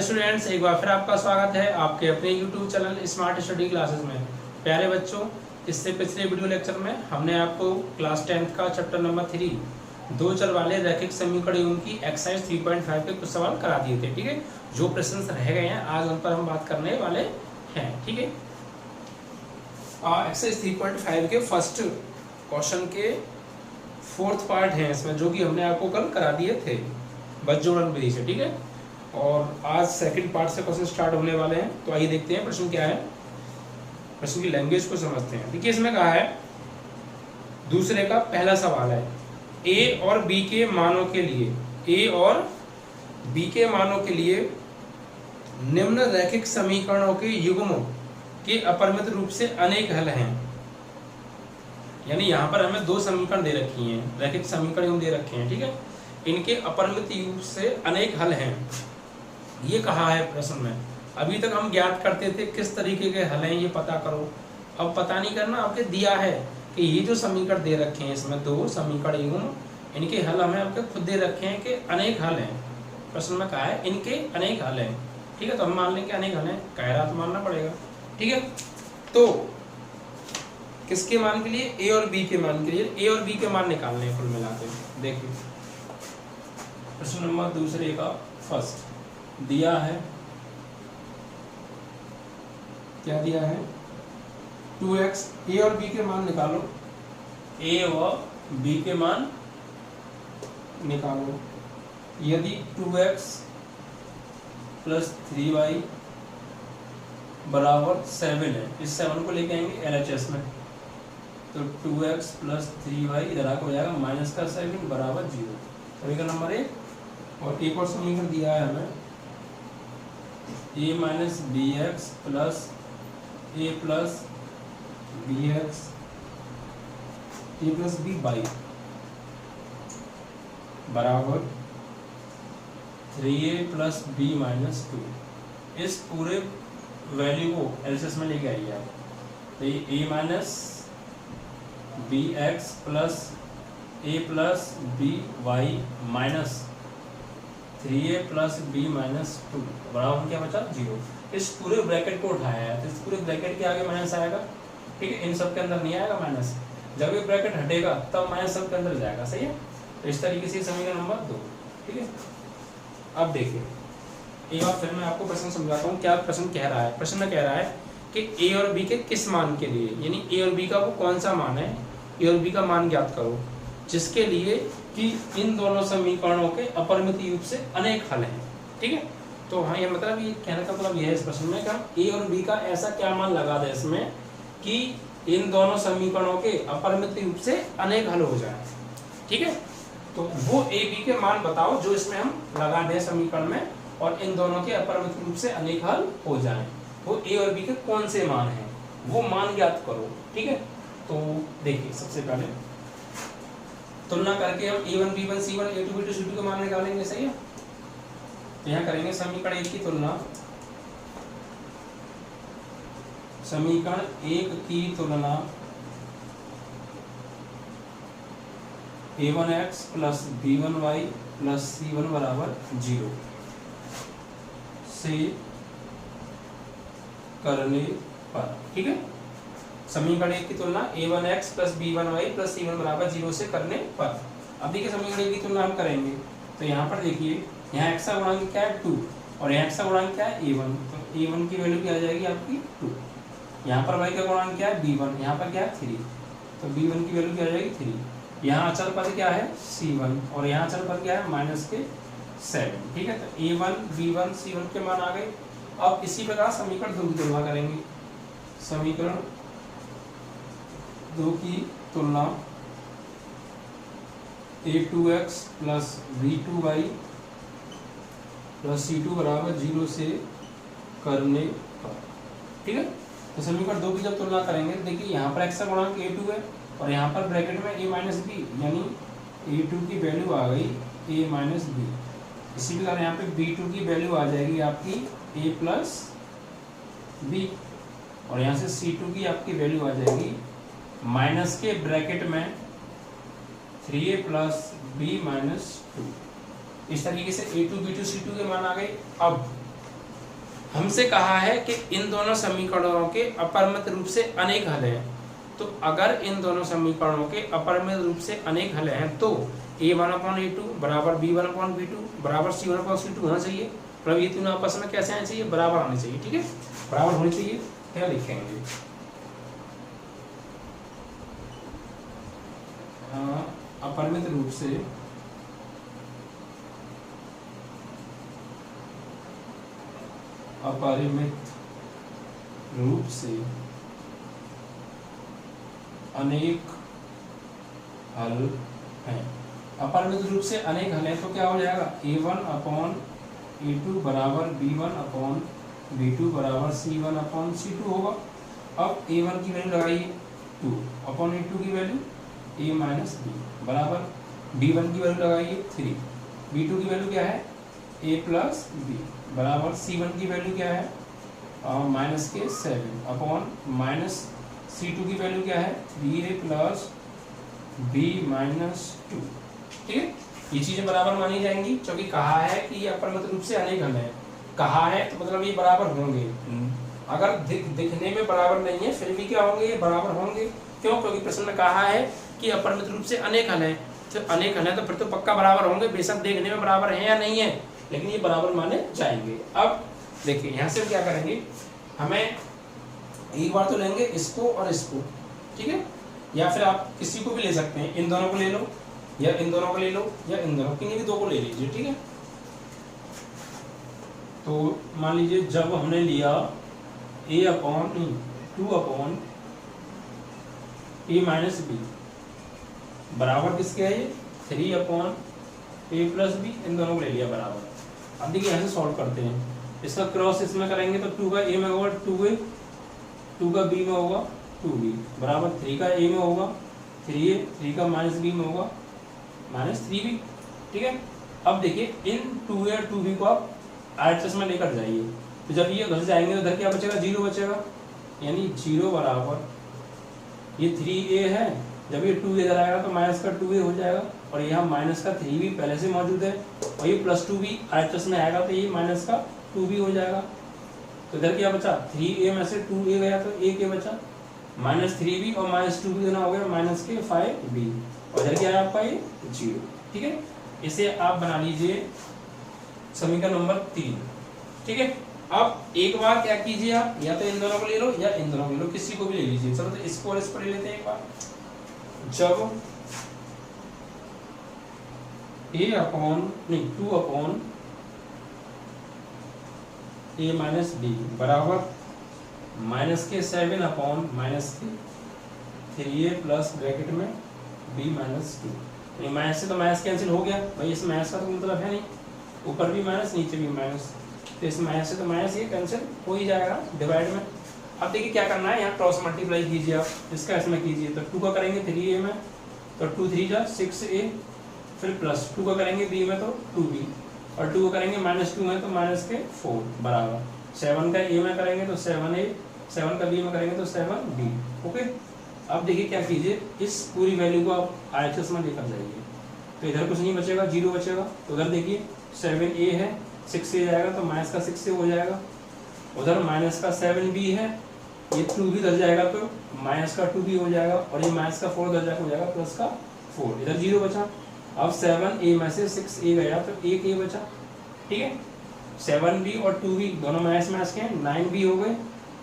Students, एक बार फिर आपका स्वागत है आपके अपने YouTube channel smart study classes में। प्यारे बच्चों, इससे पिछले वीडियो लेक्चर में हमने आपको क्लास 10th का चैप्टर नंबर 3 दो चर वाले रैखिक समीकरणों की एक्सरसाइज 3.5 के कुछ सवाल करा दिए थे। ठीक है, जो प्रश्न रह गए हैं आज उन पर हम बात करने वाले हैं। ठीक है, एक्सरसाइज 3.5 के फर्स्ट क्वेश्चन के फोर्थ पार्ट है इसमें, जो कि हमने आपको कल करा दिए थे बज्जोड़न विधि से। ठीक है, और आज सेकंड पार्ट से क्वेश्चन स्टार्ट होने वाले हैं। तो आइए देखते हैं प्रश्न क्या है, प्रश्न की लैंग्वेज को समझते हैं। देखिए, इसमें कहा है, दूसरे का पहला सवाल है, ए और बी के मानों के लिए, ए और बी के मानों के लिए निम्न रैखिक समीकरणों के युग्मों के अपरिमित रूप से अनेक हल हैं। यानी यहाँ पर हमें दो समीकरण दे रखी हैं, रैखिक समीकरण दे रखे हैं। ठीक है, इनके अपरिमित रूप से अनेक हल हैं, ये कहा है प्रश्न में। अभी तक हम ज्ञात करते थे किस तरीके के हल हैं ये पता करो। अब पता नहीं करना, आपके दिया है कि ये जो समीकरण दे रखे हैं, इसमें दो समीकरण युग्म, इनके हल हमें आपके खुद दे रखे हैं कि अनेक हल हैं। प्रश्न में कहा है इनके अनेक हल हैं। ठीक है, तो हम मान लेंगे अनेक हल हैं, कह रहा तो मानना पड़ेगा। ठीक है, तो किसके मान के लिए? ए और बी के मान के लिए। ए और बी के मान निकालने हैं कुल मिलाकर। देखिए, प्रश्न नंबर दूसरे का फर्स्ट दिया है, क्या दिया है? 2x। ए और बी के मान निकालो, ए और बी के मान निकालो। यदि 2x प्लस 3y बराबर 7 है, इस 7 को लेके आएंगे LHS में, तो 2x प्लस 3y इधर आकर हो जाएगा माइनस का 7 बराबर 0। सभी का नंबर 1। और एक और समीकरण दिया है हमें, a minus b x plus a plus b x a plus b y बराबर 3a प्लस बी माइनस 2। इस पूरे वैल्यू को एलसीएस में लेके आइए आप। तो ये a minus b x plus a plus b y minus 3a plus b minus 2 बराबर क्या बचा? 0। इस पूरे ब्रैकेट को उठाया है, तो इस पूरे ब्रैकेट के आगे माइनस आएगा। ठीक है, इन सब के अंदर नहीं आएगा माइनस। जब ये ब्रैकेट हटेगा तब माइनस सब के अंदर जाएगा। सही है, तो इस तरीके से समीकरण नंबर 2। ठीक है, अब देखिए, एक बार फिर मैं आपको प्रश्न समझाता हूँ क्या प्रश्न कह रहा है। प्रश्न में कह रहा है कि ए और बी के किस मान के लिए, यानी ए और बी का वो कौन सा मान है, ए और बी का मान ज्ञात करो, जिसके लिए कि इन दोनों समीकरणों के अपरिमित रूप से अनेक हल हैं। ठीक है, तो हाँ, ये मतलब ये कहने का मतलब ये है इस प्रश्न में कि ए और बी का ऐसा क्या मान लगा दे इसमें कि इन दोनों समीकरणों के अपरिमित रूप से अनेक हल हो जाए। ठीक है, तो वो ए बी के मान बताओ जो इसमें हम लगा दें समीकरण में, और इन दोनों के अपरिमित रूप से अनेक हल हो जाए। वो ए और बी के कौन से मान हैं, वो मान ज्ञात करो। ठीक है, तो देखिए, सबसे पहले तुलना करके हम a1 b1 c1 a2 b2 c2 के मान निकालेंगे। सही है, तो यहाँ करेंगे समीकरण 1 की तुलना, समीकरण 1 की तुलना a1x plus b1y plus c1 बराबर 0 से करने पर। ठीक है, समीकरण 1 की तुलना a1x plus b1y plus c1 बराबर 0 से करने पर। अब देखिए, समीकरण 1 की तुलना हम करेंगे, तो यहाँ पर देखिए, यहाँ x का गुणांक क्या है? 2, और यहाँ x का गुणांक क्या है? a1। तो a1 की वैल्यू क्या आ जाएगी आपकी? 2। यहाँ पर y का गुणांक क्या है? b1। यहाँ पर क्या है? 3। तो b1 की वैल्यू क्या आ जाएगी? 3। यहाँ अचर पद क्या है? c1, और यहाँ अचर पद क्या है? माइनस के 7। ठीक है, तो a1 b1 c1 के मान आ गए। अब इसी प्रकार समीकरण 2 की तुलना करेंगे, समीकरण 2 की तुलना a2x plus b2y plus c2 बराबर 0 से करने पर। ठीक है, तो समीकरण 2 की जब तुलना करेंगे, देखिए यहाँ पर x का गुणांक a2 है, और यहाँ पर ब्रैकेट में a माइनस बी, यानी a2 की वैल्यू आ गई a माइनस बी। इसी प्रकार यहाँ पे b2 की वैल्यू आ जाएगी आपकी a प्लस बी, और यहाँ से c2 की आपकी वैल्यू आ जाएगी माइनस के ब्रैकेट में 3a प्लस बी माइनस 2। इस तरीके से a2 b2 c2 के मान आ गए। अब हमसे कहा है कि इन दोनों समीकरणों के अपरिमित रूप से अनेक हल हैं। तो अगर इन दोनों समीकरणों के अपरिमित रूप से अनेक हल हैं तो a1/a2 बराबर b1/b2 बराबर c1/c2 होना चाहिए। मतलब ये तीनों आपस में कैसे आने चाहिए, बराबर आने चाहिए। ठीक है, बराबर होने चाहिए। क्या लिखेंगे, हाँ, अपरिमित रूप से अनेक हल हैं। अपरिमित रूप से अनेक हल हैं तो क्या हो जाएगा, a1/a2 बराबर b1/b2 बराबर c1/c2 होगा। अब a1 की वैल्यू लगाइए 2/a2 की वैल्यू a माइनस b बराबर b1 की वैल्यू लगाइए 3, b2 की वैल्यू क्या है a प्लस b बराबर c1 की वैल्यू क्या है माइनस के 7 अपॉन माइनस c2 की वैल्यू क्या है 3a प्लस b माइनस 2। ठीक है, ये चीजें बराबर मानी जाएंगी क्योंकि कहा है कि ये अपरिमित रूप से अनेक हल है। कहा है तो मतलब ये बराबर होंगे। अगर दिखने में बराबर नहीं है फिर भी क्या होंगे, ये बराबर होंगे। क्यों, क्योंकि प्रश्न में कहा है कि अपरिमित रूप से अनेक हल है। तो अनेक हल है तो फिर तो पक्का बराबर होंगे, बेशक देखने में बराबर है या नहीं है, लेकिन ये बराबर माने जाएंगे। अब देखिए यहाँ से क्या करेंगे, हमें एक बार तो लेंगे इसको और इसको, ठीक है, या फिर आप किसी को भी ले सकते हैं, इन दोनों को ले लो या इन दोनों को ले लो या इन दोनों, किन्हीं भी दो को ले लीजिए। ठीक है, तो मान लीजिए जब हमने लिया a/2 a माइनस b बराबर किसके है, ये 3/a प्लस b, इन दोनों को ले लिया बराबर। अब देखिए यहाँ से सॉल्व करते हैं, इसका क्रॉस इसमें करेंगे तो 2 का a में होगा 2a, 2 का b में होगा 2b बराबर 3 का a में होगा 3a, 3 का माइनस b में होगा माइनस 3b। ठीक है, अब देखिए इन 2a और 2b को आप RHS में लेकर जाइए, तो जब ये घर जाएंगे तो इधर क्या बचेगा, 0 बचेगा, यानी 0 बराबर ये 3a है, जब ये 2 इधर आएगा तो माइनस का 2a हो जाएगा, और यहाँ माइनस का 3b पहले से मौजूद है, और ये प्लस 2b RHS में आएगा तो ये माइनस का 2b हो जाएगा। तो इधर क्या बचा, 3a में से 2a गया तो a के बचा, माइनस 3b और माइनस 2b देना हो गया माइनस के 5b, और इधर क्या है आपका ये 0। ठीक है, इसे आप बना लीजिए समीकरण नंबर 3। ठीक है, अब एक बार क्या कीजिए, आप या तो इन दोनों को ले लो या इन दोनों को ले लो, किसी को भी ले लीजिए। चलो तो इसको और इसको ले लेते हैं एक बार। जब a माइनस b बराबर माइनस के 7 अपॉन माइनस के 3a प्लस ब्रैकेट में b माइनस 2, माइनस से तो माइनस कैंसिल हो गया भाई, इस माइनस का तो मतलब है नहीं, ऊपर भी माइनस नीचे भी माइनस, तो इस माइनस से तो माइनस ये कैंसिल हो ही जाएगा डिवाइड में। अब देखिए क्या करना है, यहाँ क्रॉस मल्टीप्लाई कीजिए आप, इसका इसमें कीजिए, तो 2 का करेंगे 3a में तो 2 3 जा 6a, फिर प्लस 2 का करेंगे b में तो 2b, और 2 का करेंगे माइनस 2 में तो माइनस के 4 बराबर 7 का a में करेंगे तो 7a, 7 का b में करेंगे तो 7b। ओके, अब देखिए क्या कीजिए, इस पूरी वैल्यू को आप RHS में लेकर जाइए, तो इधर कुछ नहीं बचेगा, 0 बचेगा, तो उधर देखिए 7a है, 6a जाएगा तो माइनस का 6a हो जाएगा, उधर माइनस का 7b है, ये 2b इधर जाएगा तो माइनस का 2b हो जाएगा, और ये माइनस का 4 इधर जाकर हो जाएगा प्लस का 4, इधर 0 बचा। अब 7a में से 6a गया तो 1a बचा। ठीक है, 7b और 2b दोनों माइनस माइनस के हैं, 9b हो गए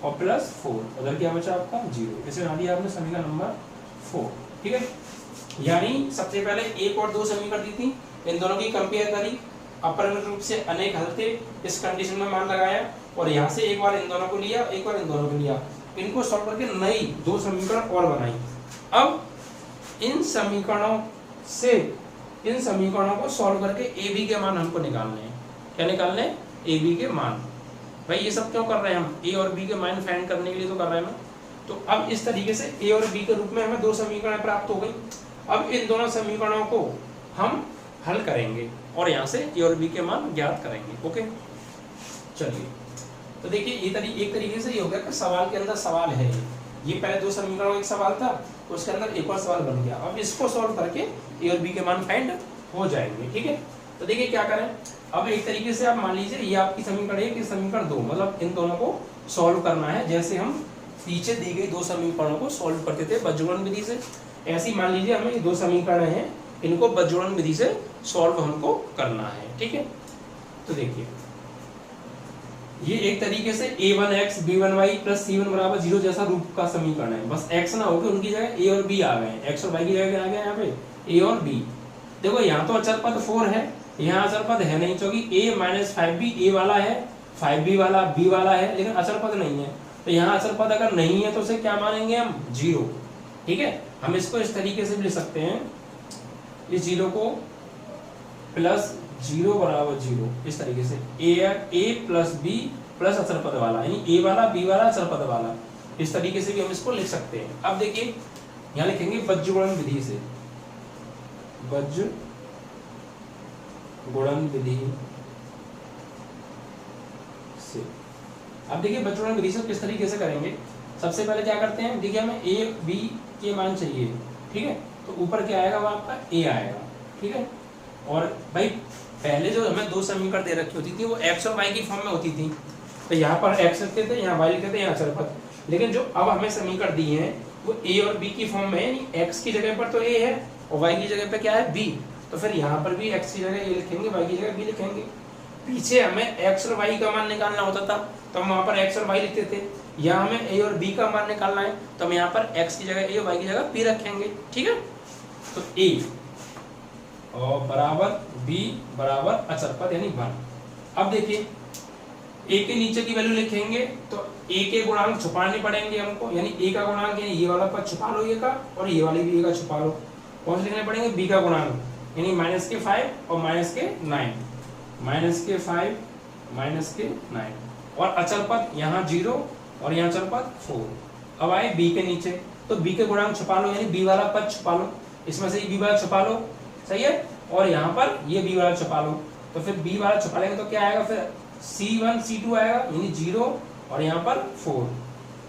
और प्लस 4, उधर क्या बचा आपका 0। इसे बना दिया आपने समीकरण नंबर 4। ठीक है, यानी सबसे पहले एक और दो समीकरण दी थी, इन दोनों की कंपेयर करी, अपरिमित रूप से अनेक हल थे, इस कंडीशन में मान लगाया, और यहाँ से एक बार इन दोनों को लिया, एक बार इन दोनों को लिया, इनको सॉल्व करके नई दो समीकरण और बनाई। अब इन समीकरणों को सॉल्व करके ए बी के मान हमको निकालने हैं। क्या निकालने हैं, ए बी के मान। भाई ये सब क्यों कर रहे हैं हम, ए और बी के मान फाइंड करने के लिए तो कर रहे हैं ना। तो अब इस तरीके से ए और बी के रूप में हमें दो समीकरण प्राप्त हो गई। अब इन दोनों समीकरणों को हम हल करेंगे और यहाँ से ए और बी के मान ज्ञात करेंगे। ओके, चलिए, तो देखिए ये एक तरीके से ये हो गया कि सवाल के अंदर सवाल है, ये पहले दो समीकरणों का एक सवाल था, उसके अंदर एक और सवाल बन गया। अब इसको सॉल्व करके ए और बी के मान फाइंड हो जाएंगे। ठीक है, तो देखिए क्या करें, अब एक तरीके से आप मान लीजिए ये आपकी समीकरण 1, ये समीकरण 2, मतलब इन दोनों को सॉल्व करना है जैसे हम पीछे दी गई दो समीकरणों को सॉल्व करते थे बज्रगुणन विधि से। ऐसी मान लीजिए हमें ये दो समीकरण हैं, इनको बज्रगुणन विधि से सॉल्व हमको करना है, ठीक है। तो देखिए ये एक तरीके से a1x b1y प्लस c1 बराबर 0 जैसा रूप का समीकरण है, बस x ना होकर उनकी जगह a और b आ गए, x और y की जगह क्या आ गया यहाँ पे a और b। देखो यहाँ तो अचर पद 4 है, यहाँ अचर पद है नहीं, क्योंकि a माइनस 5b a वाला है, 5b वाला b वाला है, लेकिन अचर पद नहीं है। तो यहाँ अचर पद अगर नहीं है तो उसे क्या मानेंगे हम 0, ठीक है। हम इसको इस तरीके से भी लिख सकते हैं, इस 0 को प्लस 0 बराबर 0, इस तरीके से a प्लस b प्लस अचर पद वाला, यानी a वाला b वाला अचर पद वाला, इस तरीके से भी हम इसको लिख सकते हैं। अब देखिए यहाँ लिखेंगे बज्रगुणन विधि से, बज्रगुणन विधि से। अब देखिए बज्रगुणन विधि से किस तरीके से करेंगे। सबसे पहले क्या करते हैं, देखिए हमें a b के मान चाहिए, ठीक है। तो ऊपर क्या आएगा, वो आपका a आएगा, ठीक है। और भाई पहले जो हमें दो समीकरण दे रखी होती थी वो x और y की फॉर्म में होती थी, तो यहाँ पर x लिखते थे, यहाँ y लिखते थे, यहाँ अचर पद। लेकिन जो अब हमें समीकरण दी है वो a और b की फॉर्म में है, यानी x की जगह पर तो a है और y की जगह पे क्या है b, तो फिर यहाँ पर भी x की जगह a लिखेंगे, y की जगह b लिखेंगे। पीछे हमें x और y का मान निकालना होता था तो हम वहाँ पर x और y लिखते थे, यहाँ हमें a और b का मान निकालना है तो हम यहाँ पर x की जगह a और y की जगह b रखेंगे, ठीक है। तो a और बराबर b बराबर अचर पद यानी 1। अब देखिए a के नीचे की वैल्यू लिखेंगे तो a के गुणांक छुपाने पड़ेंगे हमको, यानी a का गुणांक यानी ये वाला पद छुपा लो a का, और ये वाली भी a का छुपा लो। कौन से लिखने पड़ेंगे, b का गुणांक यानी -5 और -9, -5 -9, और अचर पद यहाँ 0 और यहाँ अचर पद 4। अब आए b के नीचे, तो b के गुणांक छुपा लो, यानी b वाला पद छुपा लो, इसमें से b वाला छुपा लो, सही है। और यहाँ पर ये b वाला छुपा लो, तो फिर b वाला छुपा लेंगे तो क्या आएगा, फिर c1 c2 आएगा, यानी 0 और यहाँ पर 4,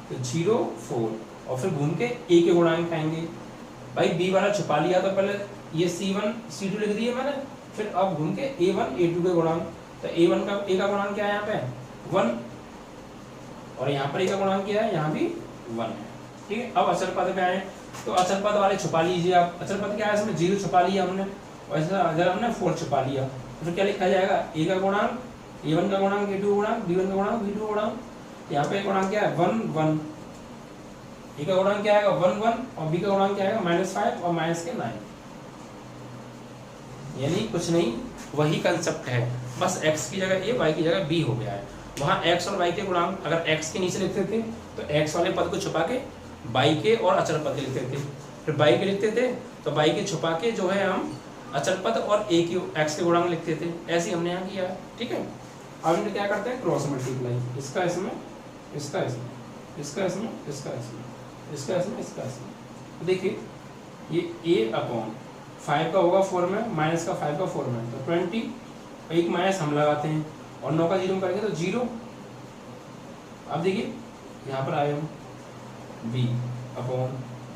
तो 0 4, और फिर घूम के a के गुणांक आएंगे। भाई b वाला छुपा लिया तो पहले ये c1 c2 लिख दिए मैंने, फिर अब घूम के a1 a2 के गुणांक, तो a1 का a का गुणांक क्या है यहाँ पे 1, और यहाँ पर a का गुणांक क्या है, यहाँ भी 1 है, ठीक है। अब अचर पद पे आए तो अचर पद वाले छुपा लीजिए आप। अचर पद क्या है, इसमें 0 छुपा लिया हमने, और अगर हमने 4 छुपा लिया तो फिर क्या लिखा जाएगा, a का गुणांक a1 का गुणांक a2 का गुणांक b1 का गुणांक b2 का गुणांक। यहाँ पे गुणांक क्या है 1 1, a का गुणांक क्या आएगा 1 1, और b का गुणांक क्या आएगा -5 और -9, यानी कुछ नहीं वही कंसेप्ट है, बस x की जगह a y की जगह b हो गया है। वहाँ x और y के गुणांक अगर x के नीचे लिखते थे तो x वाले पद को छुपा के y के और अचर पद के लिखते थे, फिर y के लिखते थे तो y के छुपा के जो है हम अचर पद और a की x के गुणांक लिखते थे, ऐसे हमने यहाँ किया है, ठीक है। अब हम क्या करते हैं, क्रॉस मल्टीप्लाई, इसका इसमें, इसका इसमें, इसका इसमें, इसका इसमें, इसका इसमें, इसका इसमें। तो देखिए ये a/5 का होगा 4 में, माइनस का 5 का 4 में, तो 20, एक माइनस हम लगाते हैं और 9 का 0 करेंगे तो 0। अब देखिए यहाँ पर आए हम b/,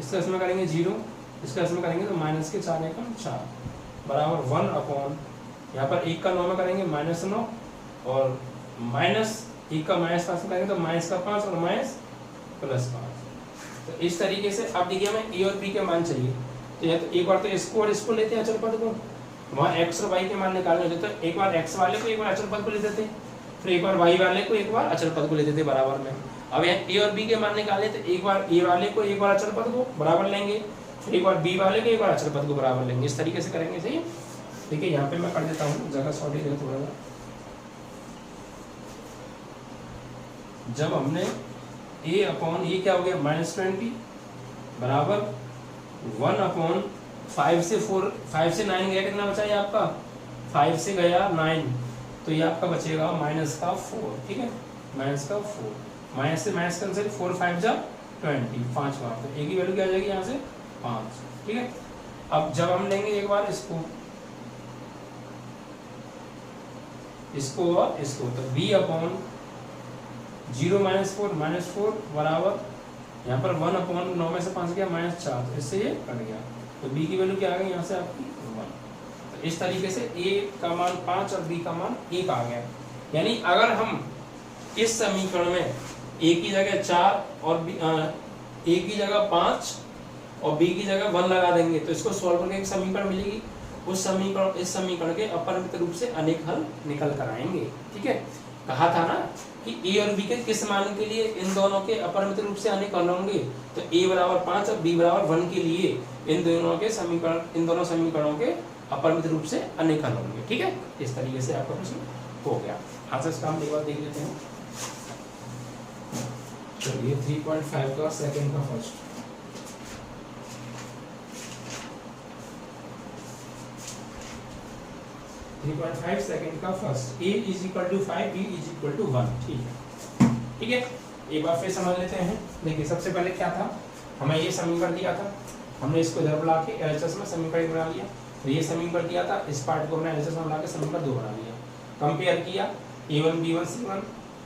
इसका इसमें करेंगे 0, इसका इसमें करेंगे तो माइनस के 4 एकम 4 बराबर 1/, यहाँ पर 1 का 9 में करेंगे -9, और -1 का -5 में करेंगे तो माइनस का 5 और -+5। तो इस तरीके से अब देखिए हमें a और b के मान चाहिए, तो या तो एक बार तो इसको और इसको लेते हैं अचर पद को, वहाँ x और y के मान निकालने होते, तो एक बार x वाले को एक बार अचर पद को लेते थे, फिर एक बार y वाले को एक बार अचर पद को लेते थे बराबर में। अब यहाँ a और b के मान निकालने तो एक बार a वाले को एक बार अचर पद को बराबर लेंगे, फिर एक बार b वाले को एक बार अचर पद को बराबर लेंगे, इस तरीके से करेंगे, सही है। देखिए यहाँ पे मैं कर देता हूँ, जगह शॉर्टेज है थोड़ा सा। जब हमने a/, क्या हो गया -20 बराबर 1/5 से 4, 5 से 9 गया, कितना बचा ये आपका 5 से गया 9, तो ये आपका बचेगा -4, ठीक है, -4, माइनस से माइनस कैंसिल, 4 5 जा 20, 5 बार, तो a की वैल्यू क्या आ जाएगी यहाँ से 5, ठीक है। अब जब हम लेंगे एक बार इसको और इसको, तो b/0 -4 बराबर यहाँ पर 1/9 में से 5 गया -4, तो इससे ये कट गया, तो b की वैल्यू क्या आ गई यहाँ से आपकी 1। तो इस तरीके से a का मान 5 और b का मान 1 आ गया। यानी अगर हम इस समीकरण में a की जगह 4 और a की जगह 5 और b की जगह 1 लगा देंगे तो इसको सॉल्व करके एक समीकरण मिलेगी। उस समीकरण इस समीकरण के अपरिमित रूप से अनेक हल निकल कर आएंगे। ठीक है, कहा था ना कि a और b के किस मान के लिए इन दोनों के अपरिमित रूप से अनेक हल होंगे, तो a बराबर 5 और b बराबर 1 के लिए इन दोनों समीकरणों के अपरिमित रूप से अनेक हल होंगे। ठीक है, इस तरीके से आपका प्रश्न हो गया। आज से इसका हम एक बार देख लेते हैं। चलिए 3.5 का सेकंड का फर्स्ट। सेकंड का first a is equal to 5 b is equal to 1। ठीक है, एक बार फिर समझ लेते हैं। देखिए सबसे पहले क्या था, हमें ये समीकरण दिया था, हमने इसको इधर बुला के एलएचएस में समीकरण बना लिया। तो ये समीकरण दिया था, इस पार्ट को हमने एलएचएस में बुला के समीकरण 2 बना लिया। कंपेयर किया a1 b1 c1,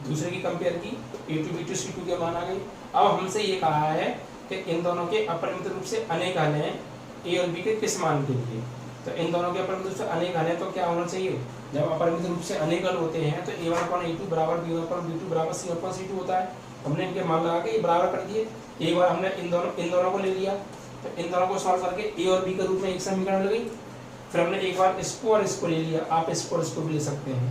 दूसरे की कंपेयर की तो a2 b2 c2 के मान आ गए। अब हमसे ये कहा है कि इन दोनों के अपरिमित रूप से अनेक हल हैं a और b के किस मान के लिए। तो इन दोनों के अपरिमित रूप से अनेक हल हैं तो क्या होना चाहिए, जब अपरिमित रूप से अनेक हल होते हैं तो a1/a2 बराबर b1/b2 बराबर c1/c2 होता है। हमने इनके मान लगा के ये बराबर कर दिए। एक बार हमने इन दोनों को ले लिया, तो इन दोनों को सॉल्व करके a और b के रूप में एक समीकरण मिल गई। फिर हमने एक बार इसको और इसको ले लिया, आप इसको और इसको भी ले सकते हैं।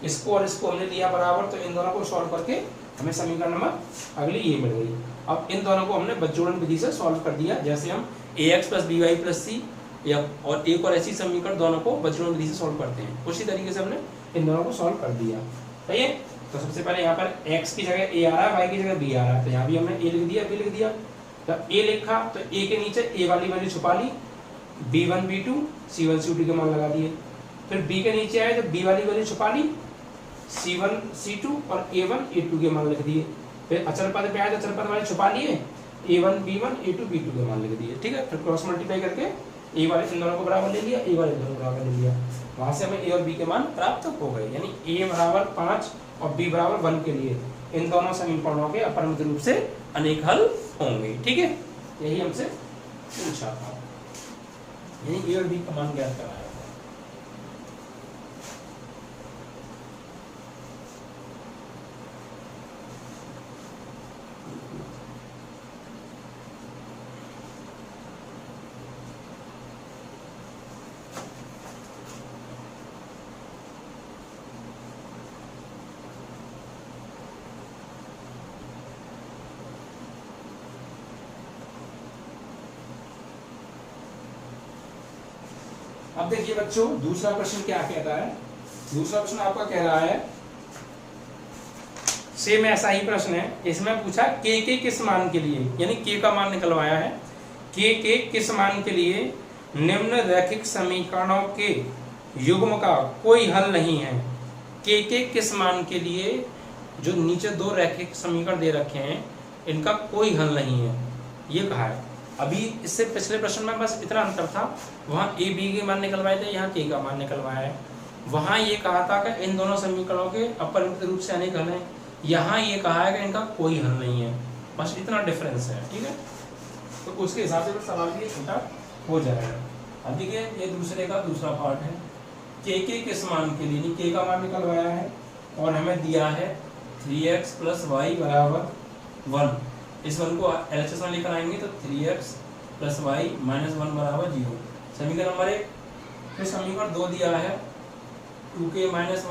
इसको और इसको हमने लिया बराबर, तो इन दोनों को सॉल्व करके हमें समीकरण नंबर अगली ये मिल गई। अब इन दोनों को हमने बज्जोड़न विधि से सॉल्व कर दिया, जैसे हम ax + by + c या और एक और ऐसी समीकरण दोनों को बज्जोड़न विधि से सॉल्व करते हैं, उसी तरीके से हमने इन दोनों को सॉल्व कर दिया। सही है, तो सबसे पहले यहाँ पर x की जगह a आ रहा है, y की जगह b आ रहा है, तो यहाँ भी हमने a लिख दिया, b लिख दिया। जब a लिखा तो a के नीचे a वाली वैल्यू छुपा ली, b1 b2 c1 c2 के मान लगा दिए। फिर b के नीचे आए तो b वाली वैल्यू छुपा ली, c1 c2 और a1 a2 के मान लिख दिए। फिर अचर पद पे आए तो अचर पद वाले छुपा लिए, a1 b1 a2 b2 के मान लिख दिए। ठीक है, फिर क्रॉस मल्टीप्लाई करके a वाले इन दोनों को बराबर ले लिया, a वाले इन दोनों को बराबर ले लिया, वहां से हमें a और b के मान प्राप्त हो गए। यानी a बराबर 5 और b बराबर 1 के लिए इन दोनों समीकरणों के अपरिमित रूप से अनेक हल होंगे। ठीक है, यही हमसे पूछा था, यानी a और b का मान ज्ञात कराया। अब देखिए बच्चों, दूसरा प्रश्न क्या कहता है। दूसरा प्रश्न आपका कह रहा है, सेम ऐसा ही प्रश्न है, इसमें पूछा k के किस मान के लिए, यानी k का मान निकलवाया है, k के किस मान के लिए निम्न रैखिक समीकरणों के युग्म का कोई हल नहीं है। k के किस मान के लिए जो नीचे दो रैखिक समीकरण दे रखे हैं इनका कोई हल नहीं है, ये कहा है। अभी इससे पिछले प्रश्न में बस इतना अंतर था, वहाँ a b के मान निकलवाए थे, यहाँ k का मान निकलवाया है। वहाँ ये कहा था कि इन दोनों समीकरणों के अपरिमित रूप से अनेक हल हैं, यहाँ ये कहा है कि इनका कोई हल नहीं है, बस इतना डिफरेंस है। ठीक है, तो उसके हिसाब से सवाल ये छोटा हो जाएगा। अब देखिए ये दूसरे का दूसरा पार्ट है, k के किस मान के लिए, k का मान निकलवाया है और हमें दिया है 3x + y = 1। इस 1 को एलएचएस में लेकर आएंगे तो 3x + y - 1 = 0। समीकरण नंबर 1। फिर समीकरण 2 दिया है 2k - 1 x +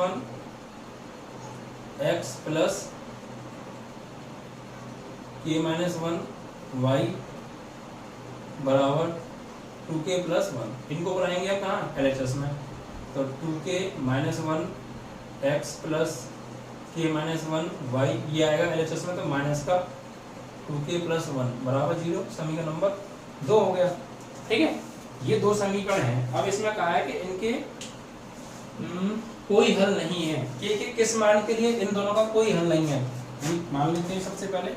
k - 1 y = 2k + 1। इनको बनाएंगे आप कहाँ, एलएचएस में, तो 2k - 1 x + k - 1 y, ये आएगा एलएचएस में, तो माइनस का 2k + 1 = 0। समीकरण नंबर 2 हो गया। ठीक है, ये दो समीकरण हैं। अब इसमें कहा है कि इनके कोई हल नहीं है, k के किस मान के लिए इन दोनों का कोई हल नहीं है। मान लेते हैं, सबसे पहले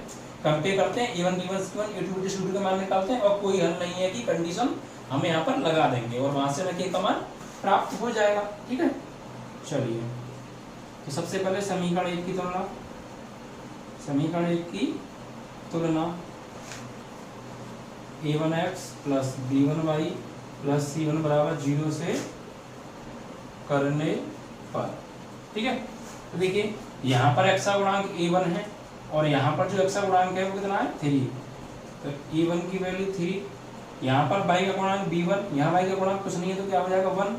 कंपेयर करते हैं, a1 b1 c1 a2 b2 c2 का मान निकालते हैं और कोई हल नहीं है कि कंडीशन हम यहाँ पर लगा देंगे और वहां से k का मान प्राप्त हो जाएगा। ठीक है, चलिए तो सबसे पहले समीकरण 1 की तुलना, समीकरण 1 की तुलना a1x + b1y + c1 = 0 से करने पर। ठीक है, तो देखिए यहाँ पर x का गुणांक a1 है और यहाँ पर जो x का गुणांक है वो कितना है 3, तो a1 की वैल्यू 3, यहाँ पर y का गुणांक b1, यहाँ y का गुणांक कुछ नहीं है तो क्या हो जाएगा 1,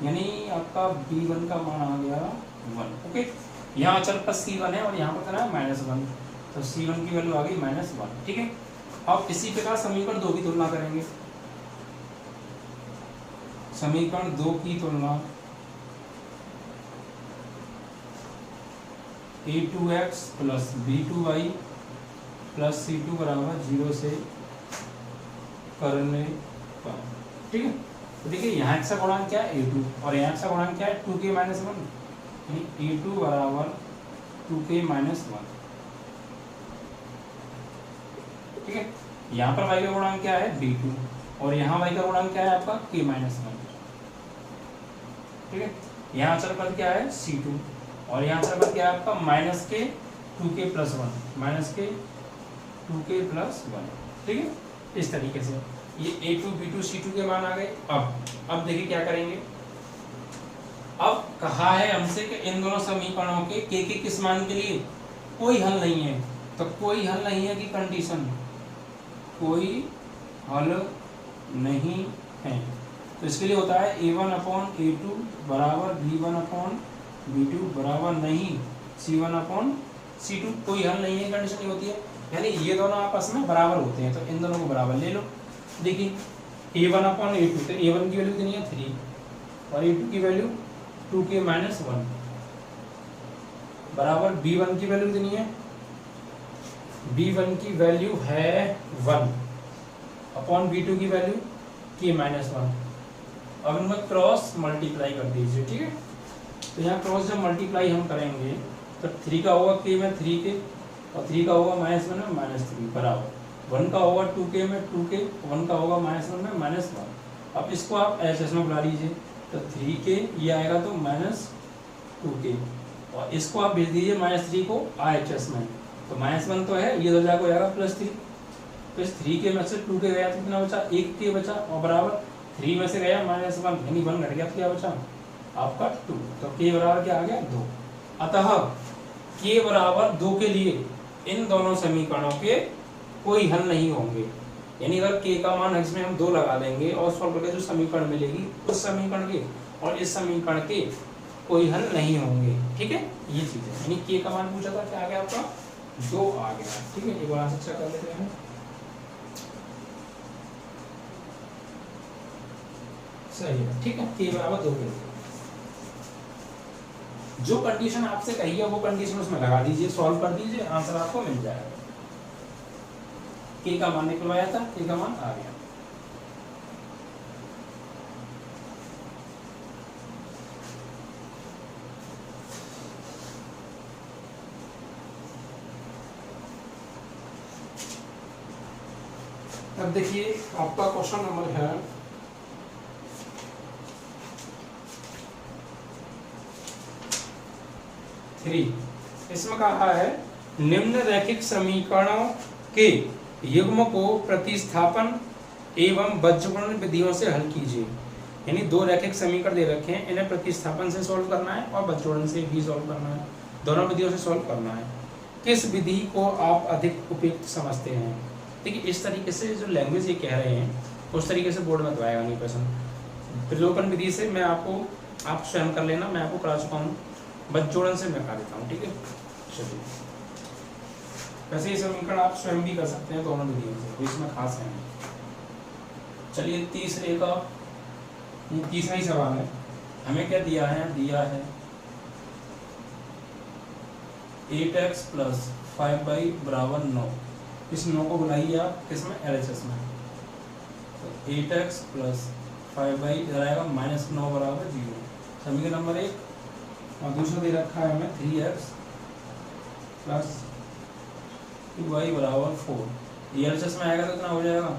यानी आपका b1 का मान आ गया 1। ओके, यहाँ अचल पर c1 है और यहाँ पर कितना है -1, तो c1 की वैल्यू आ गई -1। ठीक है, अब इसी प्रकार समीकरण 2 की तुलना करेंगे। समीकरण 2 की तुलना a2x plus b2y plus c2 बराबर 0 से करने पर। ठीक है, तो देखिए यहाँ x का गुणांक क्या है a2 और यहाँ x का गुणांक क्या है 2k - 1, यानी a2 बराबर 2k - 1। ठीक है, यहाँ पर y का गुणांक क्या है b2 और यहाँ y का गुणांक क्या है आपका k - 1। ठीक है, यहाँ अचल पद क्या है c2 और यहाँ अचल पद क्या है आपका -k 2k + 1, -k 2k + 1। ठीक है, इस तरीके से ये a2 b2 c2 के मान आ गए। अब देखिए क्या करेंगे। अब कहा है हमसे कि इन दोनों समीकरणों के k किस मान के लिए कोई हल नहीं है, तो कोई हल नहीं है की कंडीशन, कोई हल नहीं है, तो इसके लिए होता है a1/a2 बराबर b1/b2 बराबर नहीं c1/c2। कोई हल नहीं है कंडीशन ये होती है, यानी ये दोनों आपस में बराबर होते हैं, तो इन दोनों को बराबर ले लो। देखिए a1/a2, तो a1 की वैल्यू कितनी है 3 और a2 की वैल्यू 2k - 1 बराबर b1 की वैल्यू कितनी है, b1 की वैल्यू है 1 अपॉन b2 की वैल्यू k - 1। अब इनमें क्रॉस मल्टीप्लाई कर दीजिए। ठीक है, तो यहाँ क्रॉस जब मल्टीप्लाई हम करेंगे तो 3 का होगा k में 3k और 3 का होगा -1 में -3 बराबर 1 का होगा 2k में 2k, 1 का होगा -1 में -1। अब इसको आप एच में बुला लीजिए, तो 3k ये आएगा तो -2k और इसको आप भेज दीजिए -3 को IHS में, तो -1 तो है, ये तो जाकर हो जाएगा +3, तो इस 3k में से 2k गया तो कितना बचा 1k बचा और बराबर 3 में से गया -1 यानी 1 घट गया तो क्या बचा आपका 2, तो k बराबर क्या आ गया 2। अतः k बराबर 2 के लिए इन दोनों समीकरणों के कोई हल नहीं होंगे, यानी अगर k का मान इसमें हम 2 लगा देंगे और सॉल्व करके जो समीकरण मिलेगी उस समीकरण के और इस समीकरण के कोई हल नहीं होंगे। ठीक है, ये चीज है, यानी k का मान पूछा था क्या आ गया आपका 2 आ गया। ठीक है, एक बार अच्छा कर लेते हैं। सही है, ठीक है, k बराबर 2 के लिए जो कंडीशन आपसे कही है वो कंडीशन उसमें लगा दीजिए, सॉल्व कर दीजिए, आंसर आपको मिल जाएगा। k का मान निकलवाया था, k का मान आ गया। अब देखिए आपका क्वेश्चन नंबर है 3। इसमें कहा है निम्न रैखिक समीकरणों के युग्म को प्रतिस्थापन एवं बीजगणित विधियों से हल कीजिए। यानी 2 रैखिक समीकरण दे रखे हैं, इन्हें प्रतिस्थापन से सॉल्व करना है और बीजगणित से भी सॉल्व करना है, दोनों विधियों से सॉल्व करना है। किस विधि को आप अधिक उपयुक्त समझते हैं? देखिए इस तरीके से जो लैंग्वेज ये कह रहे हैं उस तरीके से बोर्ड में दबाएगा नहीं प्रश्न। प्रलोभन विधि से मैं आपको, आप स्वयं कर लेना, मैं आपको करा चुका हूँ। बच्चोड़न से मैं करा देता हूँ। ठीक है, चलिए वैसे ये समीकरण आप स्वयं भी कर सकते हैं दोनों विधियों से, तो इसमें खास है। चलिए तीसरे का, ये तीसरा ही सवाल है। हमें क्या दिया है? दिया है 8x + 5y = 9। इस 9 को बुलाइए आप किसमें? LHS में। तो 8x + 5y इधर आएगा -9 = 0। समीकरण नंबर 1। और दूसरा दे रखा है हमें 3x + 2y = 4। ये LHS में आएगा तो कितना हो जाएगा?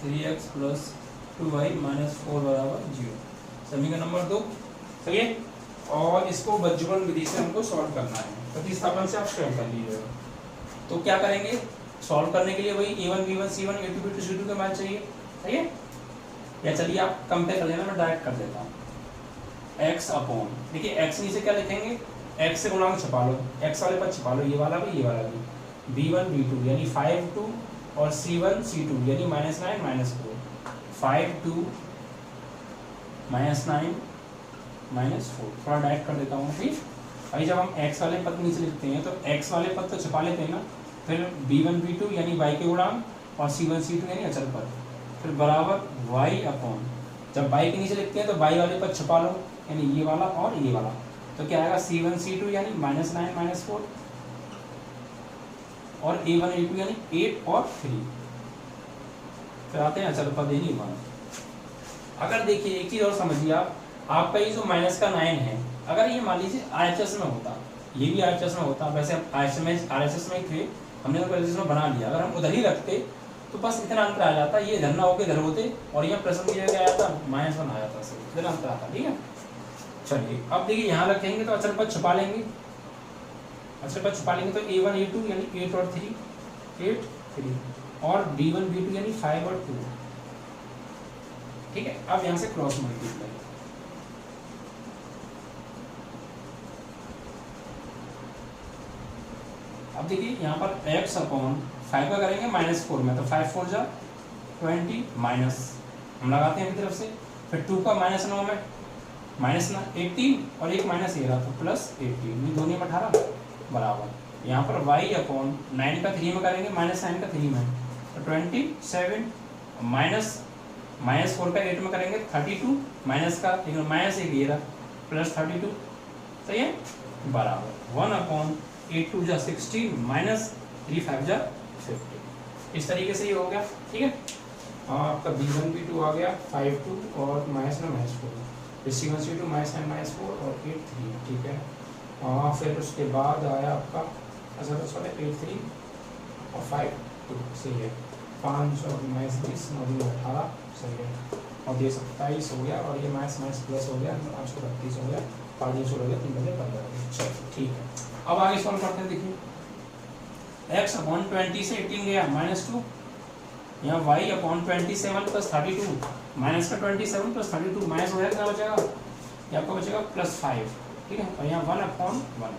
3x + 2y - 4 = 0। समीकरण नंबर 2। सही है, और इसको बीजगणित विधि से हमको सॉल्व करना है। प्रतिस्थापन से आप स्वयं कर लीजिएगा। तो क्या करेंगे? सॉल्व करने के लिए वही a1 b1 c1 a2 b2 c2 के मान चाहिए। सही है, या चलिए आप कंपेयर कर लेना, मैं डायरेक्ट कर देता हूँ। x अपॉन, देखिए x नीचे क्या लिखेंगे, x से गुणा छपा लो, x वाले पद छपा लो, ये वाला भी ये वाला भी, b1 b2 यानी 5 2 और c1 c2 यानी -9 -4, 5 2 -9 -4, थोड़ा डायरेक्ट कर देता हूँ। ठीक, अभी जब हम x वाले पद नीचे लिखते हैं तो x वाले पद तो छपा लेते हैं ना, फिर b1 b2 यानी y के गुणांक और c1 c2 यानी अचल पद, फिर बराबर y अपॉन, जब y के नीचे लिखते हैं तो y वाले पद छपा लो, यानी ये वाला और ये वाला, तो क्या आएगा c1 c2 यानी -9 -4 और a1 a2 यानी 8 और 3, फिर आते हैं अचल पद यानी 1। अगर देखिए एक चीज और समझिए आप, आपका ये जो माइनस का 9 है, अगर ये मान लीजिए RHS में होता, ये भी RHS में होता, वैसे RHS में ही थे, हमने तो RHS में बना लिया, अगर हम उधर ही रखते तो बस इतना अंतर आ जाता, ये इधर ना होकर इधर होते और ये प्रश्न की जगह आया था -1 आ जाता, सिर्फ इतना अंतर आता। ठीक है, चलिए अब देखिए यहाँ रखेंगे तो अचल पद छुपा लेंगे, अचल पद छुपा लेंगे तो a1 a2 यानी 8 और 3 और b1 b2 यानी 5 और 2। ठीक है, अब यहाँ से क्रॉस मल्टीप्लाई, अब देखिए यहाँ पर x अपॉन 5 का करेंगे -4 में, तो 5 4 जा 20 माइनस हम लगाते हैं अपनी तरफ से, फिर 2 का -9 में -18 और एक माइनस ये रहा तो +18, ये दोनों में 18 बराबर, यहाँ पर y अपॉन 9 का 3 में करेंगे -9 का 3 में, तो 27 -4 का 8 में करेंगे 32 माइनस का लेकिन माइनस एक ये रहा +32, सही है, बराबर 1 अपॉन 8 2 जा 16 -3 5 जा 50। इस तरीके से ये हो गया। ठीक है, आपका b1 b2 आ गया 5 2 और -4, c1 c2 -9 -4 और 8 3। ठीक है, फिर उसके बाद आया आपका अच्छा तो सॉरी 8 3 और 5 2, सही है, 5 और -20 9 18, सही है, और ये 27 हो गया और ये माइनस प्लस हो गया 532 हो गया, 5 हो गया 3 बजे 15। चलो ठीक है, अब आगे सॉल्व करते हैं। देखिए x अपॉन 20 से 18 गया -2, यहाँ y अपॉन 27 + 32 माइनस का 27 + 32 माइनस हो जाएगा, क्या बचेगा, ये आपका बचेगा +5। ठीक है, और यहाँ 1 अपॉन 1,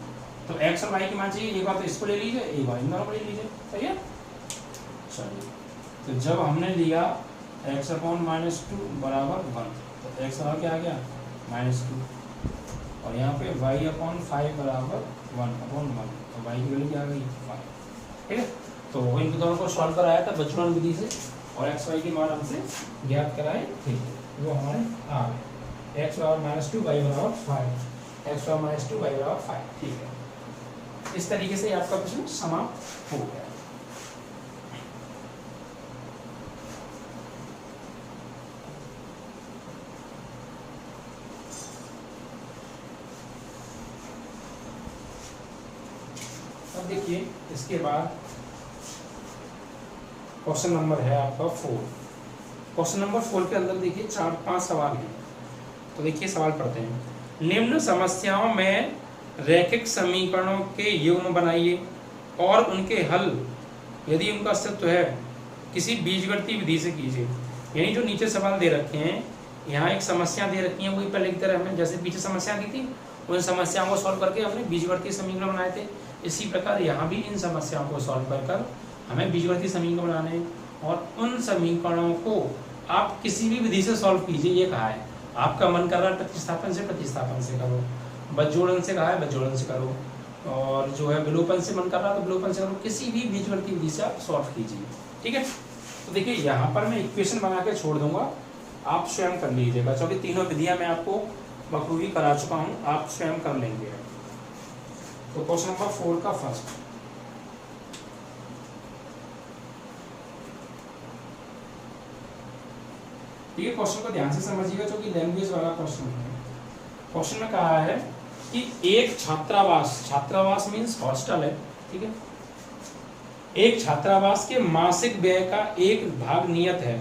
तो x और y की मान चाहिए, एक बार तो इसको ले लीजिए, एक बार इन दोनों को ले लीजिए, सही है। चलिए, तो जब हमने लिया x अपॉन -2 बराबर 1, तो x और क्या आ गया -2, और यहाँ पे y अपॉन 5 बराबर 1 अपॉन 1, तो y की वैल्यू क्या आ गई 5। ठीक है, तो इन दोनों को सॉल्व कराया था बचपन विधि से और x y की मान हमसे ज्ञात कराए थे, वो हमारे आ गए, x और -2 y बराबर 5, x और -2 y बराबर 5। ठीक है, इस तरीके से आपका प्रश्न समाप्त हो गया। अब देखिए इसके बाद क्वेश्चन नंबर है आपका 4। क्वेश्चन नंबर 4 के अंदर देखिए 4-5 सवाल हैं, तो देखिए सवाल पढ़ते हैं। निम्न समस्याओं में रैखिक समीकरणों के युग्म बनाइए और उनके हल यदि उनका अस्तित्व है किसी बीजगणितीय विधि से कीजिए। यानी जो नीचे सवाल दे रखे हैं, यहाँ एक समस्या दे रखी है, वही पहले लिखते रहे हमने, जैसे पीछे समस्या दी थी उन समस्याओं को सॉल्व करके हमने बीजगणितीय समीकरण बनाए थे, इसी प्रकार यहाँ भी इन समस्याओं को सॉल्व कर हमें बीजगणितीय समीकरण बनाने हैं, और उन समीकरणों को आप किसी भी विधि से सॉल्व कीजिए। ये कहा है, आपका मन कर रहा है प्रतिस्थापन से करो, बज्जोड़न से कहा है बज्जोड़न से करो, और जो है विलोपन से मन कर रहा है तो विलोपन से करो, किसी भी बीजगणितीय विधि से आप सॉल्व कीजिए। ठीक है, तो देखिए यहाँ पर मैं इक्वेशन बना के छोड़ दूंगा, आप स्वयं कर लीजिएगा, क्योंकि तीनों विधियां मैं आपको बखूबी करा चुका हूँ, आप स्वयं कर लेंगे। तो क्वेश्चन नंबर 4 का फर्स्ट, ठीक है, क्वेश्चन को ध्यान से समझिएगा क्योंकि लैंग्वेज वाला क्वेश्चन है। क्वेश्चन में कहा है कि एक छात्रावास मींस हॉस्टल है, ठीक है, एक छात्रावास के मासिक व्यय का एक भाग नियत है,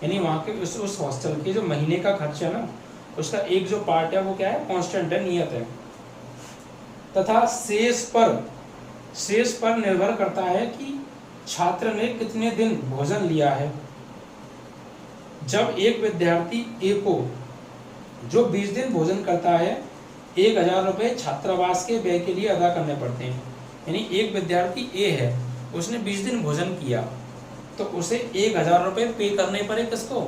यानी वहां के उस हॉस्टल के जो महीने का खर्चा है ना, उसका एक जो पार्ट है वो क्या है, कांस्टेंट है, नियत है, तथा शेष पर निर्भर करता है कि छात्र ने कितने दिन भोजन लिया है। जब एक विद्यार्थी ए को जो 20 दिन भोजन करता है 1000 रुपये छात्रावास के व्यय के लिए अदा करने पड़ते हैं। यानी एक विद्यार्थी ए है, उसने 20 दिन भोजन किया तो उसे 1000 रुपये पे करने पड़े, किसको?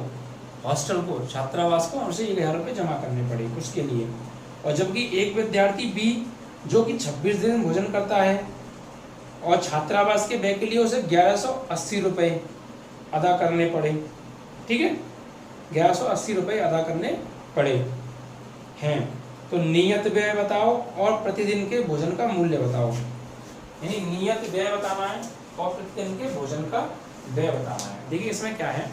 हॉस्टल को, छात्रावास को, उसे 1000 रुपये जमा करने पड़े उसके लिए। और जबकि एक विद्यार्थी बी जो कि 26 दिन भोजन करता है और छात्रावास के व्यय के लिए उसे 1180 रुपये अदा करने पड़े। ठीक है, 1180 रुपये अदा करने पड़े हैं। तो नियत व्यय बताओ और प्रतिदिन के भोजन का मूल्य बताओ। यानी नियत व्यय बताना है और प्रतिदिन के भोजन का व्यय बताना है। देखिए इसमें क्या है,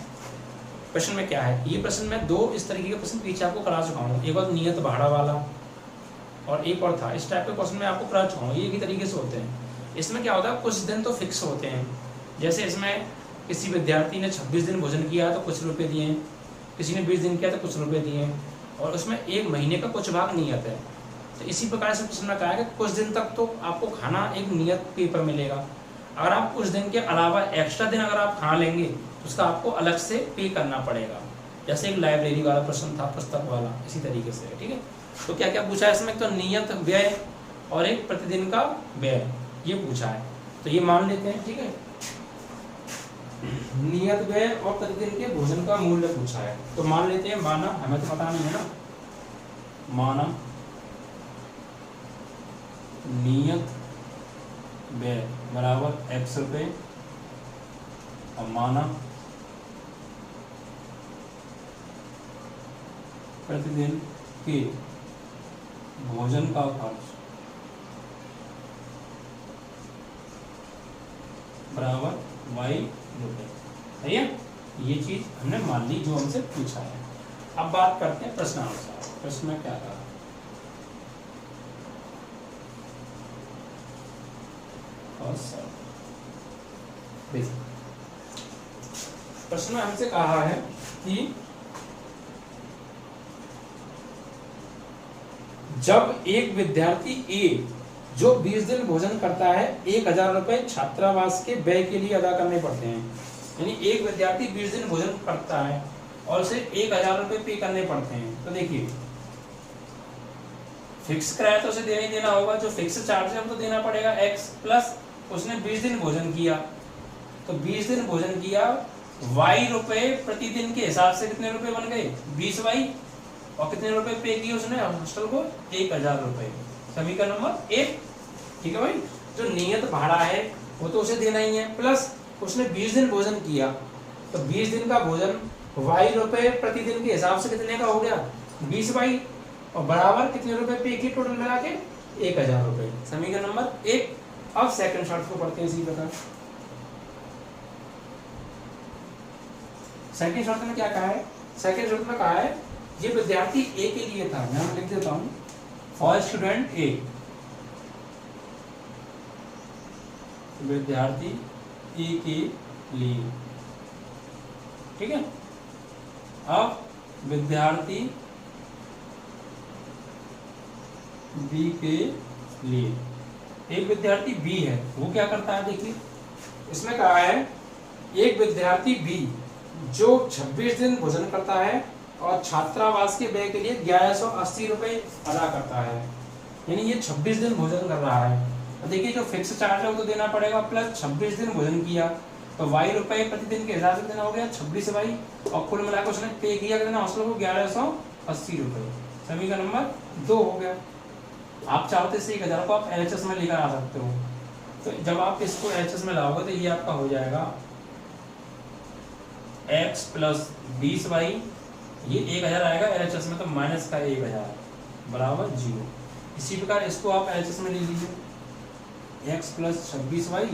प्रश्न में क्या है। ये प्रश्न में दो इस तरीके के प्रश्न पीछे आपको करा चुका हूँ। एक बार नियत भाड़ा वाला और एक और था, इस टाइप के क्वेश्चन में आपको करा चुका हूँ। ये एक ही तरीके से होते हैं। इसमें क्या होता है, कुछ दिन तो फिक्स होते हैं। जैसे इसमें किसी विद्यार्थी ने 26 दिन भोजन किया तो कुछ रुपए दिए, किसी ने 20 दिन किया तो कुछ रुपए दिए, और उसमें एक महीने का कुछ भाग नियत है। तो इसी प्रकार से प्रश्न में कहा है कि कुछ दिन तक तो आपको खाना एक नियत पे पर मिलेगा। अगर आप कुछ दिन के अलावा एक्स्ट्रा दिन अगर आप खाना लेंगे तो उसका आपको अलग से पे करना पड़ेगा। जैसे एक लाइब्रेरी वाला प्रश्न था, पुस्तक वाला, इसी तरीके से। ठीक है, तो क्या क्या पूछा है इसमें, तो नियत व्यय और एक प्रतिदिन का व्यय, ये पूछा है। तो ये मान लेते हैं। ठीक है, नियत व्यय और प्रतिदिन के भोजन का मूल्य पूछा है तो मान लेते हैं। माना, हमें तो पता नहीं है ना, माना नियत व्यय बराबर x रुपये और माना प्रतिदिन के भोजन का खर्च बराबर y रुपये। सही है, ये चीज हमने मान ली जो हमसे पूछा है। अब बात करते हैं प्रश्नानुसार। प्रश्न में क्या कहा, प्रश्न में हमसे कहा है कि जब एक विद्यार्थी ए जो 20 दिन भोजन करता है 1000 रुपये छात्रावास के व्यय के लिए अदा करने पड़ते हैं। यानी एक विद्यार्थी 20 दिन भोजन करता है और उसे 1000 रुपये पे करने पड़ते हैं। तो देखिए फिक्स किराया तो उसे देना ही देना होगा, जो फिक्स चार्ज है वो तो देना पड़ेगा x, प्लस उसने 20 दिन भोजन किया तो 20 दिन भोजन किया y रुपए प्रतिदिन के हिसाब से कितने रुपए बन गए, 20y, और कितने रुपए पे किए उसने हॉस्टल को, 1000 रुपए। समीकरण नंबर 1। ठीक है भाई, जो नियत भाड़ा है वो तो उसे देना ही है, प्लस उसने 20 दिन भोजन किया तो 20 दिन का भोजन y रुपए प्रतिदिन के हिसाब से कितने का हो गया, 20y, और बराबर कितने रुपए पे किए टोटल मिला के 1000 रुपए। समीकरण नंबर 1। अब सेकंड शर्त को पढ़ते हैं इसी प्रकार। सेकंड शर्त में क्या कहा है, सेकंड शर्त में कहा है ये विद्यार्थी ए के लिए था, मैं लिख देता हूं, फॉर स्टूडेंट ए, विद्यार्थी ए के लिए। ठीक है, अब विद्यार्थी बी के लिए, एक विद्यार्थी बी है, वो क्या करता है, देखिए इसमें कहा है एक विद्यार्थी बी जो 26 दिन भोजन करता है और छात्रावास के व्यय के लिए 1180 रुपये अदा करता है। यानी ये 26 दिन भोजन कर रहा है। तो देखिए जो फिक्स चार्ज है वो तो देना पड़ेगा, प्लस 26 दिन भोजन किया तो y रुपये प्रतिदिन के हिसाब से देना हो गया 26y, और कुल मिलाकर उसने पे किया कितना हॉस्टल को 1180 रुपये। समीकरण नंबर 2 हो गया। आप चाहते से 1000 को आप LHS में लेकर आ सकते हो। तो जब आप इसको LHS में लाओगे तो ये आपका हो जाएगा x प्लस 20y, ये 1000 आएगा LHS में, तो माइनस का 1000 बराबर 0। इसी प्रकार इसको आप LHS में ले लीजिए, x प्लस 26y,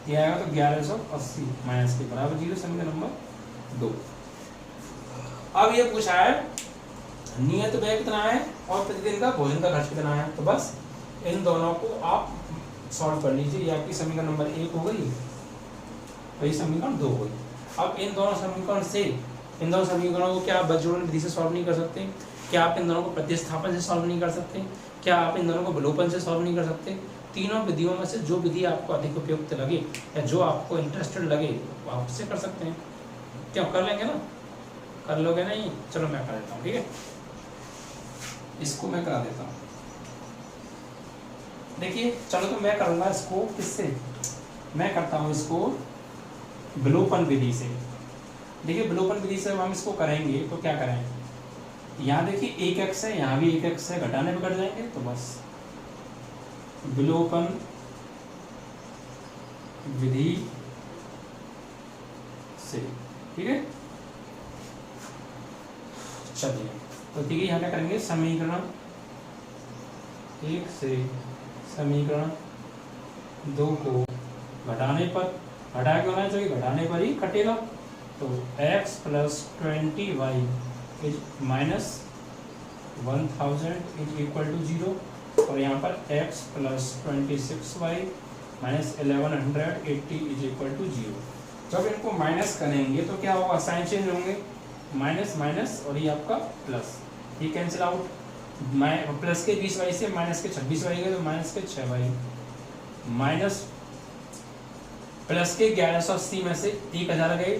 ये आएगा तो 1180 माइनस के बराबर 0। समीकरण नंबर 2। अब ये पूछा है नियत व्यय कितना है और प्रतिदिन का भोजन का खर्च कितना है। तो बस इन दोनों को आप सॉल्व कर लीजिए। ये आपकी समीकरण नंबर 1 हो गई, वही समीकरण 2 हो गई। अब इन दोनों समीकरण से, इन दोनों समीकरणों को क्या आप बजरूल विधि से सॉल्व नहीं कर सकते? क्या आप इन दोनों को प्रतिस्थापन से सॉल्व नहीं कर सकते? क्या आप इन दोनों को विलोपन से सॉल्व नहीं कर सकते? तीनों विधियों में से जो विधि आपको अधिक उपयुक्त लगे या जो आपको इंटरेस्टेड लगे आप उससे कर सकते हैं। क्यों, कर लेंगे ना? कर लोगे नहीं? चलो मैं कर लेता हूँ। ठीक है, इसको मैं करा देता हूँ। देखिए चलो तो मैं करूँगा इसको किससे, मैं करता हूँ इसको विलोपन विधि से। देखिए विलोपन विधि से हम इसको करेंगे तो क्या करें, यहाँ देखिए एक एक्स है, यहाँ भी एक एक्स है, घटाने पे घट जाएंगे, तो बस विलोपन विधि से, ठीक है। चलिए तो ठीक है, यहाँ क्या करेंगे, समीकरण एक से समीकरण दो को घटाने पर, घटा के होना चाहिए, घटाने पर ही कटेगा, तो x plus 20y is minus 1000 is equal to 0, और यहाँ पर x plus 26y minus 1180 is equal to 0। जब इनको माइनस करेंगे तो क्या होगा, साइन चेंज होंगे, माइनस माइनस और ये आपका प्लस, ये कैंसिल आउट, प्लस के 20y से माइनस के 26y गए तो माइनस के 6y, माइनस प्लस के 1180 में से 1000 गए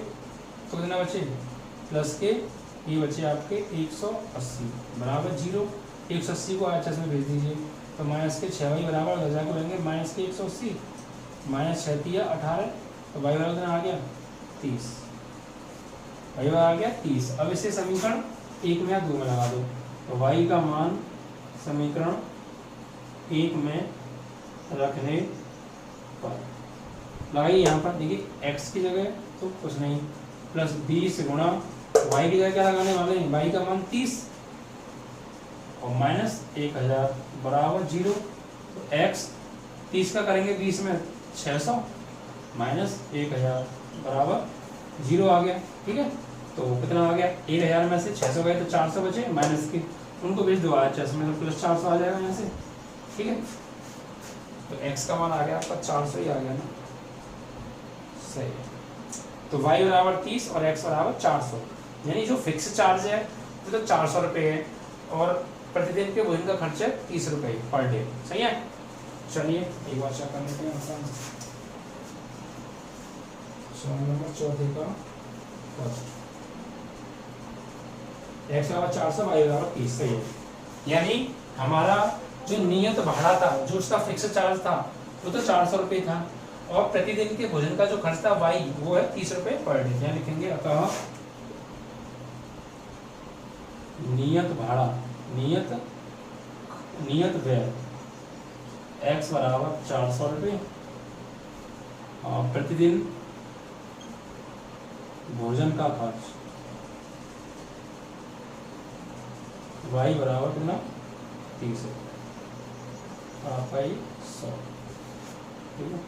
तो कितना बचे, प्लस के ये बचे आपके 180 बराबर 0, 180 को आर में भेज दीजिए, तो माइनस के 6y बराबर 1000 को लेंगे माइनस के 180, माइनस 6 × 18, तो y बराबर कितना आ गया 30, y बराबर आ गया 30। अब इसे समीकरण 1 में या 2 में लगा दो, तो y का मान समीकरण 1 में रखने पर लगाइए, यहाँ पर देखिए x की जगह तो कुछ नहीं, प्लस 20 गुणा y की जगह क्या लगाने वाले हैं, y का मान 30 और माइनस 1000 बराबर 0, तो x 30 का करेंगे 20 में 600 माइनस 1000 बराबर 0 आ गया, ठीक है। तो कितना आ गया, 1000 में से 600 गए तो 400 बचे, माइनस के उनको भेज दो आर में, तो प्लस 400 आ जाएगा यहाँ से, ठीक है। तो x का मान आ गया आपका 400 ही आ गया ना, सही है। तो y बराबर 30 और x बराबर 400, यानी जो फिक्स चार्ज है वो तो 400 रुपये है, और प्रतिदिन के भोजन का खर्च है 30 रुपये पर डे, सही है। चलिए एक बार चेक कर लेते हैं, सवाल नंबर 14 का फर्स्ट, x बराबर 400 y बराबर 30, सही है। यानी हमारा जो नियत भाड़ा था, जो उसका फिक्स चार्ज था वो तो 400 रुपये था, और प्रतिदिन के भोजन का जो खर्च था y वो है 30 रुपये पर डे। यहाँ लिखेंगे अतः नियत भाड़ा, नियत व्यय x बराबर 400 रुपये, और प्रतिदिन भोजन का खर्च y बराबर कितना 30 रुपये, 100, ठीक है।